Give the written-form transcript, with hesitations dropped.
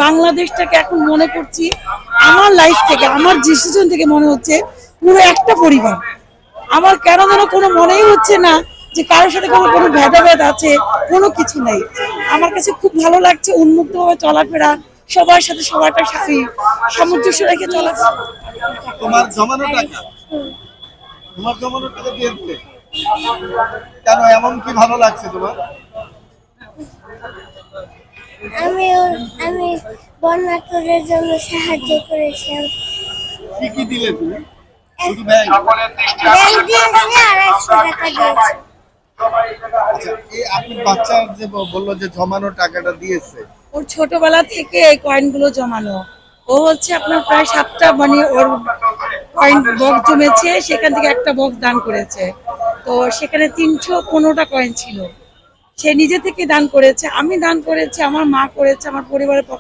বাংলাদেশটাকে এখন মনে করছি আমার লাইফ থেকে, আমার ডিসিশন থেকে মনে হচ্ছে পুরো একটা পরিবার। আমার কেন যেন কোনো মনেই হচ্ছে না যে কারোর সাথে কোনো ভেদাভেদ আছে, কোনো কিছু নেই। আমার কাছে খুব ভালো লাগছে উন্মুক্তভাবে চলাফেরা, সবার সাথে সবারটা সামঞ্জস্য রেখে চলাফেরা। তোমার জমানো টাকা, তোমার জমানো টাকা দিয়ে দিলে কেন, এমন কি ভালো লাগছে তোমার? আমি আমি বন্যাতুরের জন্য সাহায্য করেছিলাম। কি কি দিলে তুমি? শুধু ব্যাংক? ব্যাংক দিয়ে আমি 250 টাকা দিয়েছি। আচ্ছা, এই আপনার বাচ্চা যে বললো যে জমানো টাকাটা দিয়েছে, ওর ছোটবেলা থেকে এই কয়েনগুলো জমানো। ও হচ্ছে আপনার প্রায় 7টা মানে ওর কয়েন বক্স জমেছে, সেখান থেকে একটা বক্স দান করেছে। তো সেখানে 315টা কয়েন ছিল। সে নিজে থেকে দান করেছে, আমি দান করেছি, আমার মা করেছে, আমার পরিবারের পক্ষ